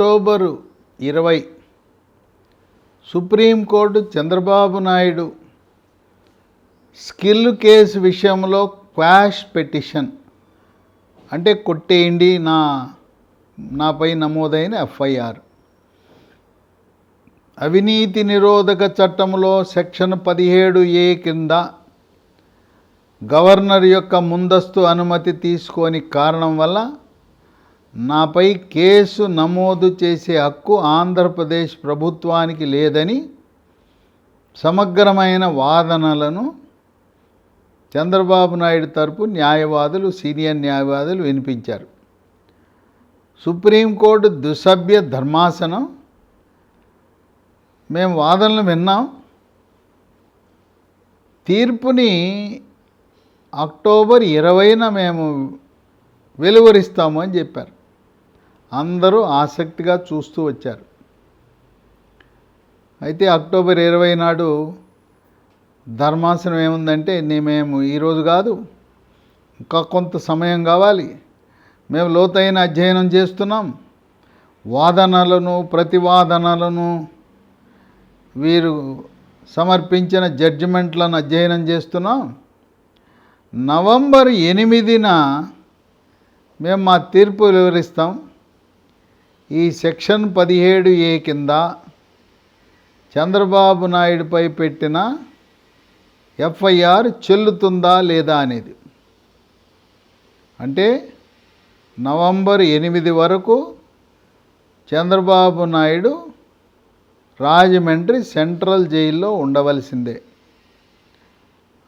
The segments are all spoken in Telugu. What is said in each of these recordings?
October 20 supreme court Chandrababu Naidu skill case విషయంలో క్వాష్ పిటిషన్ అంటే కొట్టేయండి నాపై నమోదైన ఎఫ్ఐఆర్. అవినీతి నిరోధక చట్టంలో సెక్షన్ 17A కింద గవర్నర్ యొక్క ముందస్తు అనుమతి తీసుకోని కారణం వల్ల నాపై కేసు నమోదు చేసే హక్కు ఆంధ్రప్రదేశ్ ప్రభుత్వానికి లేదని సమగ్రమైన వాదనలను చంద్రబాబు నాయుడు తరపు సీనియర్ న్యాయవాదులు వినిపించారు. సుప్రీంకోర్టు ద్విసభ్య ధర్మాసనం మేము వాదనలు విన్నాం, తీర్పుని అక్టోబర్ 20న మేము వెలువరిస్తాము అని చెప్పారు. అందరూ ఆసక్తిగా చూస్తూ వచ్చారు. అయితే అక్టోబర్ 20 నాడు ధర్మాసనం ఏముందంటే మేము ఈరోజు కాదు, ఇంకా కొంత సమయం కావాలి, మేము లోతైన అధ్యయనం చేస్తున్నాం, వాదనలను ప్రతివాదనలను వీరు సమర్పించిన జడ్జిమెంట్లను అధ్యయనం చేస్తున్నాం, నవంబర్ 8న మేము మా తీర్పు వివరిస్తాం, ఈ సెక్షన్ 17A కింద చంద్రబాబు నాయుడుపై పెట్టిన ఎఫ్ఐఆర్ చెల్లుతుందా లేదా అనేది. అంటే నవంబర్ 8 వరకు చంద్రబాబు నాయుడు రాజమండ్రి సెంట్రల్ జైల్లో ఉండవలసిందే.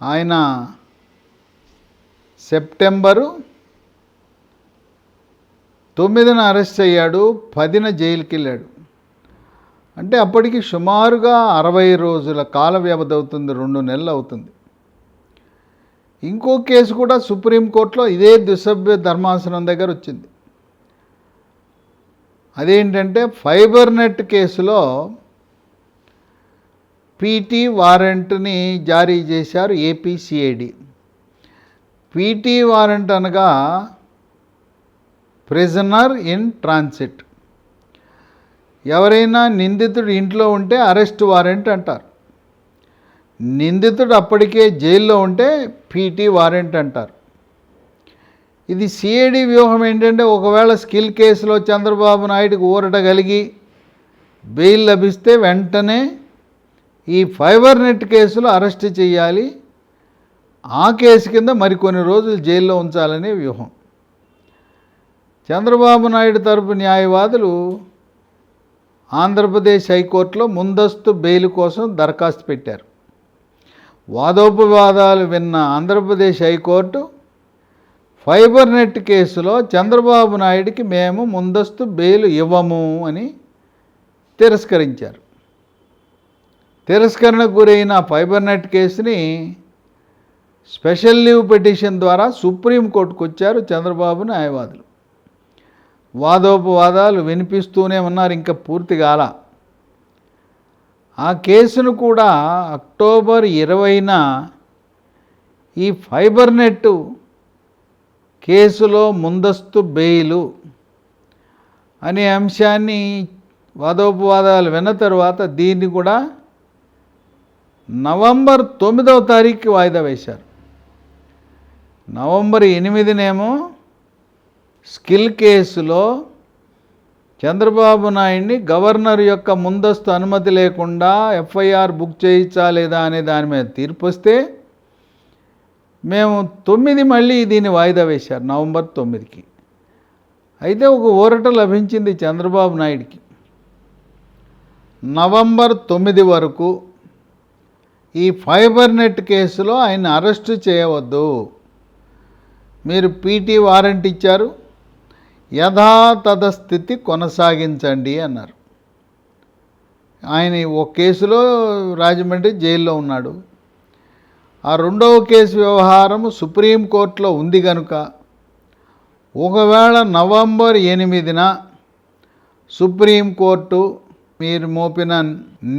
ఆయన సెప్టెంబరు 9న అరెస్ట్ అయ్యాడు, 10న జైలుకి వెళ్ళాడు. అంటే అప్పటికి సుమారుగా 60 రోజుల కాల వ్యవధి అవుతుంది, 2 నెలలు అవుతుంది. ఇంకో కేసు కూడా సుప్రీంకోర్టులో ఇదే ద్విసభ్య ధర్మాసనం దగ్గర వచ్చింది. అదేంటంటే ఫైబర్ నెట్ కేసులో పీటీ వారెంట్ని జారీ చేశారు ఏపీసీఐడి. పీటీ వారెంట్ అనగా ప్రిజనర్ ఇన్ ట్రాన్సిట్. ఎవరైనా నిందితుడు ఇంట్లో ఉంటే అరెస్ట్ వారెంట్ అంటారు, నిందితుడు అప్పటికే జైల్లో ఉంటే పీటీ వారెంట్ అంటారు. ఇది సిఐడి వ్యూహం ఏంటంటే ఒకవేళ స్కిల్ కేసులో చంద్రబాబు నాయుడుకు ఊరట కలిగి బెయిల్ లభిస్తే వెంటనే ఈ ఫైబర్ నెట్ కేసులో అరెస్ట్ చేయాలి, ఆ కేసు కింద మరికొన్ని రోజులు జైల్లో ఉంచాలనే వ్యూహం. చంద్రబాబు నాయుడు తరపు న్యాయవాదులు ఆంధ్రప్రదేశ్ హైకోర్టులో ముందస్తు బెయిల్ కోసం దరఖాస్తు పెట్టారు. వాదోపవాదాలు విన్న ఆంధ్రప్రదేశ్ హైకోర్టు ఫైబర్ నెట్ కేసులో చంద్రబాబు నాయుడికి మేము ముందస్తు బెయిల్ ఇవ్వము అని తిరస్కరించారు. తిరస్కరణకు గురైన ఫైబర్ నెట్ కేసుని స్పెషల్ లీవ్ పిటిషన్ ద్వారా సుప్రీంకోర్టుకు వచ్చారు చంద్రబాబు న్యాయవాదులు. వాదోపవాదాలు వినిపిస్తూనే ఉన్నారు, ఇంకా పూర్తి కాల. ఆ కేసును కూడా అక్టోబర్ 20న ఈ ఫైబర్ నెట్ కేసులో ముందస్తు బెయిలు అనే అంశాన్ని వాదోపవాదాలు విన్న తర్వాత దీన్ని కూడా నవంబర్ 9వ తారీఖుకి వాయిదా వేశారు. నవంబర్ 8నేమో స్కిల్ కేసులో చంద్రబాబు నాయుడిని గవర్నర్ యొక్క ముందస్తు అనుమతి లేకుండా ఎఫ్ఐఆర్ బుక్ చేయించా లేదా అనే దాని మీద తీర్పు వస్తే మేము 9 మళ్ళీ దీన్ని వాయిదా వేశారు నవంబర్ 9కి. అయితే ఒక ఊరట లభించింది చంద్రబాబు నాయుడికి. నవంబర్ 9 వరకు ఈ ఫైబర్ నెట్ కేసులో ఆయన అరెస్టు చేయవద్దు, మీరు పీటీ వారెంట్ ఇచ్చారు, యథాతథ స్థితి కొనసాగించండి అన్నారు. ఆయన ఒక కేసులో రాజమండ్రి జైల్లో ఉన్నాడు, ఆ రెండవ కేసు వ్యవహారం సుప్రీంకోర్టులో ఉంది కనుక ఒకవేళ నవంబర్ 8న సుప్రీంకోర్టు మీరు మోపిన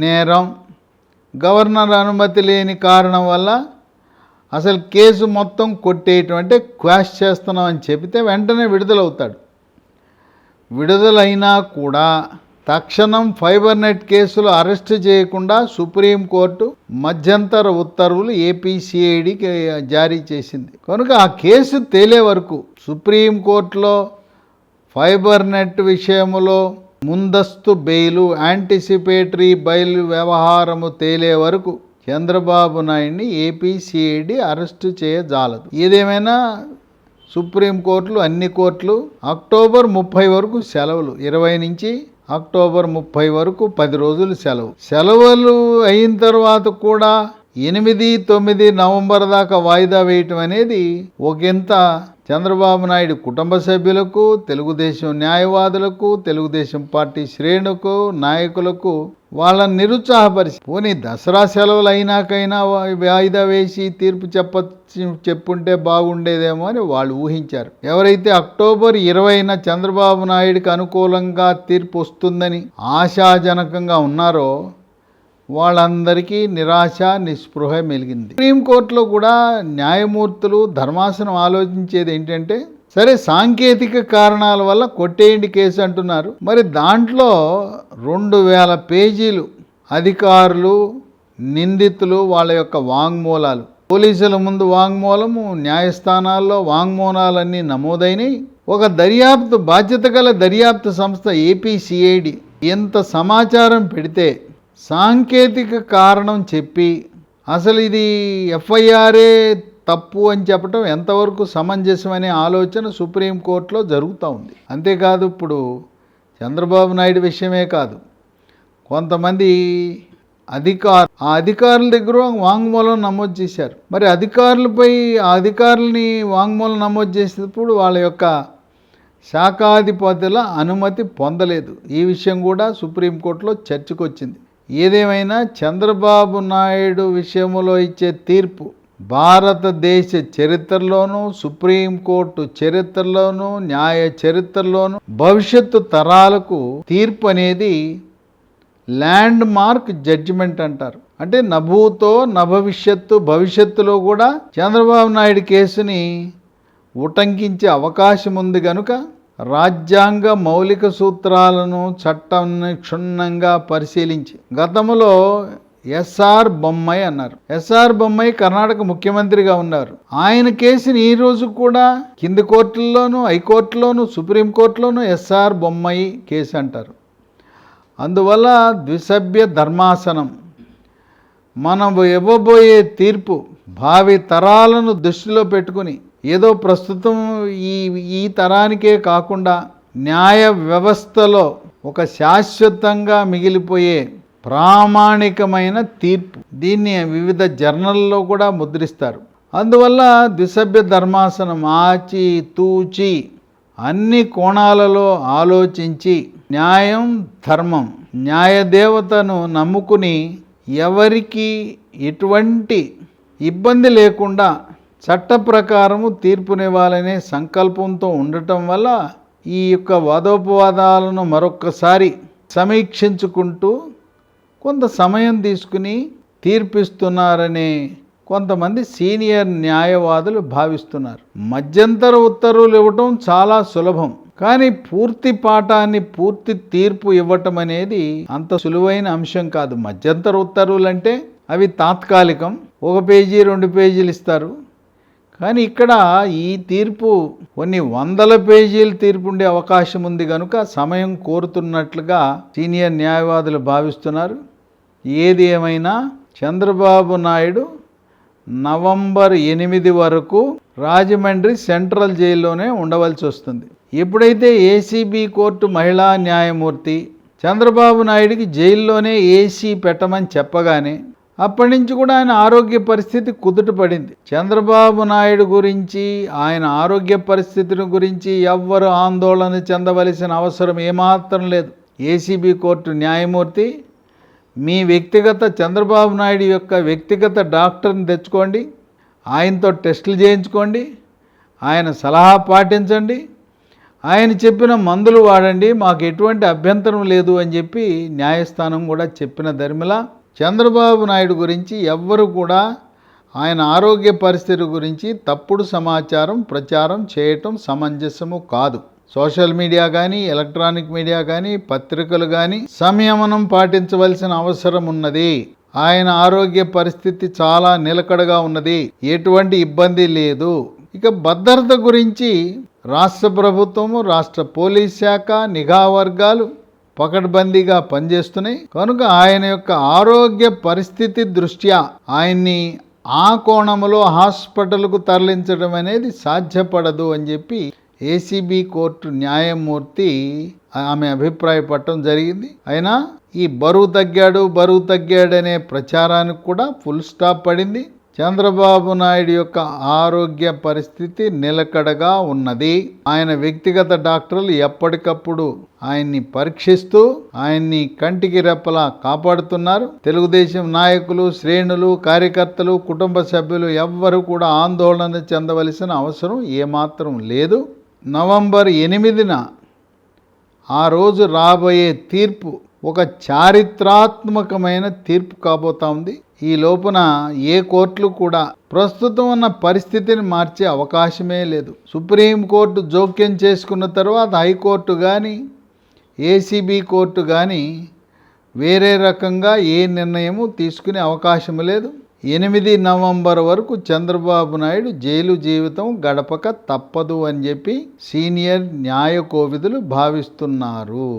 నేరం గవర్నర్ అనుమతి లేని కారణం వల్ల అసలు కేసు మొత్తం కొట్టేయటం అంటే క్వాష్ చేస్తున్నామని చెబితే వెంటనే విడుదలవుతాడు. విడుదలైనా కూడా తక్షణం ఫైబర్ నెట్ కేసులు అరెస్టు చేయకుండా సుప్రీంకోర్టు మధ్యంతర ఉత్తర్వులు ఏపీసీఐడికి జారీ చేసింది. కనుక ఆ కేసు తేలే వరకు సుప్రీంకోర్టులో ఫైబర్ నెట్ విషయంలో ముందస్తు బెయిలు, యాంటిసిపేటరీ బెయిల్ వ్యవహారము తేలే వరకు చంద్రబాబు నాయుడిని ఏపీసీఐడి అరెస్టు చేయజాలదు. ఏదేమైనా సుప్రీంకోర్టులు, అన్ని కోర్టులు అక్టోబర్ 30 వరకు సెలవులు, 20 నుంచి అక్టోబర్ 30 వరకు 10 రోజులు సెలవులు అయిన తర్వాత కూడా 8, 9 నవంబర్ దాకా వాయిదా వేయటం అనేది ఒకంత చంద్రబాబు నాయుడు కుటుంబ సభ్యులకు, తెలుగుదేశం న్యాయవాదులకు, తెలుగుదేశం పార్టీ శ్రేణులకు, నాయకులకు వాళ్ళని నిరుత్సాహపరిచి, పోనీ దసరా సెలవులు అయినాకైనా వాయిదా వేసి తీర్పు చెప్పుంటే బాగుండేదేమో అని వాళ్ళు ఊహించారు. ఎవరైతే అక్టోబర్ 20న చంద్రబాబు నాయుడికి అనుకూలంగా తీర్పు వస్తుందని ఆశాజనకంగా ఉన్నారో వాళ్ళందరికీ నిరాశ, నిస్పృహ మెలిగింది. సుప్రీంకోర్టులో కూడా న్యాయమూర్తులు, ధర్మాసనం ఆలోచించేది ఏంటంటే, సరే సాంకేతిక కారణాల వల్ల కొట్టేయండి కేసు అంటున్నారు. మరి దాంట్లో 2000 పేజీలు అధికారులు, నిందితులు వాళ్ళ యొక్క వాంగ్మూలాలు, పోలీసుల ముందు వాంగ్మూలము, న్యాయస్థానాల్లో వాంగ్మూలాలన్నీ నమోదైనవి. ఒక దర్యాప్తు, బాధ్యత గల దర్యాప్తు సంస్థ ఏపీసీఐడి ఎంత సమాచారం పెడితే సాంకేతిక కారణం చెప్పి అసలు ఇది ఎఫ్ఐఆర్ఏ తప్పు అని చెప్పడం ఎంతవరకు సమంజసమనే ఆలోచన సుప్రీంకోర్టులో జరుగుతూ ఉంది. అంతేకాదు, ఇప్పుడు చంద్రబాబు నాయుడు విషయమే కాదు, కొంతమంది ఆ అధికారుల దగ్గర వాంగ్మూలం నమోదు చేశారు. మరి అధికారులని వాంగ్మూలం నమోదు చేసేటప్పుడు వాళ్ళ యొక్క శాఖాధిపతుల అనుమతి పొందలేదు. ఈ విషయం కూడా సుప్రీంకోర్టులో చర్చకు వచ్చింది. ఏదేమైనా చంద్రబాబు నాయుడు విషయంలో ఇచ్చే తీర్పు భారతదేశ చరిత్రలోనూ, సుప్రీంకోర్టు చరిత్రలోనూ, న్యాయ చరిత్రలోనూ భవిష్యత్తు తరాలకు తీర్పు అనేది ల్యాండ్ మార్క్ జడ్జిమెంట్ అంటారు. అంటే నభూతో నభవిష్యత్తు, భవిష్యత్తులో కూడా చంద్రబాబు నాయుడు కేసుని ఉటంకించే అవకాశం ఉంది. కనుక రాజ్యాంగ మౌలిక సూత్రాలను, చట్టాన్ని క్షుణ్ణంగా పరిశీలించి, గతంలో ఎస్ఆర్ బొమ్మాయి అన్నారు. ఎస్ఆర్ బొమ్మాయి కర్ణాటక ముఖ్యమంత్రిగా ఉన్నారు. ఆయన కేసుని ఈ రోజు కూడా కింది కోర్టుల్లోనూ, హైకోర్టులోనూ, సుప్రీంకోర్టులోనూ ఎస్ఆర్ బొమ్మాయి కేసు అంటారు. అందువల్ల ద్విసభ్య ధర్మాసనం మనం ఇవ్వబోయే తీర్పు భావి తరాలను దృష్టిలో పెట్టుకుని, ఏదో ప్రస్తుతం ఈ తరానికే కాకుండా న్యాయ వ్యవస్థలో ఒక శాశ్వతంగా మిగిలిపోయే ప్రామాణికమైన తీర్పు. దీన్ని వివిధ జర్నల్లో కూడా ముద్రిస్తారు. అందువల్ల ద్విసభ్య ధర్మాసనం ఆచి తూచి అన్ని కోణాలలో ఆలోచించి న్యాయం, ధర్మం, న్యాయదేవతను నమ్ముకుని ఎవరికి ఎటువంటి ఇబ్బంది లేకుండా చట్ట ప్రకారము తీర్పునివ్వాలనే సంకల్పంతో ఉండటం వల్ల ఈ యొక్క వాదోపవాదాలను మరొక్కసారి సమీక్షించుకుంటూ కొంత సమయం తీసుకుని తీర్పిస్తున్నారనే కొంతమంది సీనియర్ న్యాయవాదులు భావిస్తున్నారు. మధ్యంతర ఉత్తర్వులు ఇవ్వటం చాలా సులభం, కానీ పూర్తి పాఠాన్ని, పూర్తి తీర్పు ఇవ్వటం అనేది అంత సులువైన అంశం కాదు. మధ్యంతర ఉత్తర్వులు అంటే అవి తాత్కాలికం, 1 పేజీ 2 పేజీలు ఇస్తారు. కానీ ఇక్కడ ఈ తీర్పు కొన్ని 100 పేజీల తీర్పు ఉండే అవకాశం ఉంది. కనుక సమయం కోరుతున్నట్లుగా సీనియర్ న్యాయవాదులు భావిస్తున్నారు. ఏది ఏమైనా చంద్రబాబు నాయుడు నవంబర్ 8 వరకు రాజమండ్రి సెంట్రల్ జైల్లోనే ఉండవలసి వస్తుంది. ఎప్పుడైతే ఏసీబీ కోర్టు మహిళా న్యాయమూర్తి చంద్రబాబు నాయుడికి జైల్లోనే ఏసీ పెట్టమని చెప్పగానే అప్పటి నుంచి కూడా ఆయన ఆరోగ్య పరిస్థితి కుదుటపడింది. చంద్రబాబు నాయుడు గురించి, ఆయన ఆరోగ్య పరిస్థితిని గురించి ఎవ్వరు ఆందోళన చెందవలసిన అవసరం ఏమాత్రం లేదు. ఏసీబీ కోర్టు న్యాయమూర్తి మీ చంద్రబాబు నాయుడు యొక్క వ్యక్తిగత డాక్టర్ని తెచ్చుకోండి, ఆయనతో టెస్టులు చేయించుకోండి, ఆయన సలహా పాటించండి, ఆయన చెప్పిన మందులు వాడండి, మాకు ఎటువంటి అభ్యంతరం లేదు అని చెప్పి న్యాయస్థానం కూడా చెప్పిన ధర్మిలా చంద్రబాబు నాయుడు గురించి ఎవ్వరు కూడా ఆయన ఆరోగ్య పరిస్థితి గురించి తప్పుడు సమాచారం ప్రచారం చేయటం సమంజసము కాదు. సోషల్ మీడియా కానీ, ఎలక్ట్రానిక్ మీడియా కానీ, పత్రికలు కానీ సంయమనం పాటించవలసిన అవసరం ఉన్నది. ఆయన ఆరోగ్య పరిస్థితి చాలా నిలకడగా ఉన్నది, ఎటువంటి ఇబ్బంది లేదు. ఇక భద్రత గురించి రాష్ట్ర ప్రభుత్వము, రాష్ట్ర పోలీస్ శాఖ, నిఘా వర్గాలు పకడ్బందీగా పనిచేస్తున్నాయి. కనుక ఆయన యొక్క ఆరోగ్య పరిస్థితి దృష్ట్యా ఆయన్ని ఆ కోణంలో హాస్పిటల్కు తరలించడం అనేది సాధ్యపడదు అని చెప్పి ఏసీబీ కోర్టు న్యాయమూర్తి ఆమె అభిప్రాయపడటం జరిగింది. అయినా ఈ బరువు తగ్గాడు అనే ప్రచారానికి కూడా ఫుల్ స్టాప్ పడింది. చంద్రబాబు నాయుడు యొక్క ఆరోగ్య పరిస్థితి నిలకడగా ఉన్నది. ఆయన వ్యక్తిగత డాక్టర్లు ఎప్పటికప్పుడు ఆయన్ని పరీక్షిస్తూ ఆయన్ని కంటికి రెప్పలా కాపాడుతున్నారు. తెలుగుదేశం నాయకులు, శ్రేణులు, కార్యకర్తలు, కుటుంబ సభ్యులు ఎవ్వరూ కూడా ఆందోళన చెందవలసిన అవసరం ఏమాత్రం లేదు. నవంబర్ 8న ఆ రోజు రాబోయే తీర్పు ఒక చారిత్రాత్మకమైన తీర్పు కాబోతా ఉంది. ఈ లోపున ఏ కోర్టులు కూడా ప్రస్తుతం ఉన్న పరిస్థితిని మార్చే అవకాశమే లేదు. సుప్రీంకోర్టు జోక్యం చేసుకున్న తర్వాత హైకోర్టు కానీ, ఏసీబీ కోర్టు కానీ వేరే రకంగా ఏ నిర్ణయము తీసుకునే అవకాశం లేదు. 8 నవంబర్ వరకు చంద్రబాబు నాయుడు జైలు జీవితం గడపక తప్పదు అని చెప్పి సీనియర్ న్యాయ కోవిదులు భావిస్తున్నారు.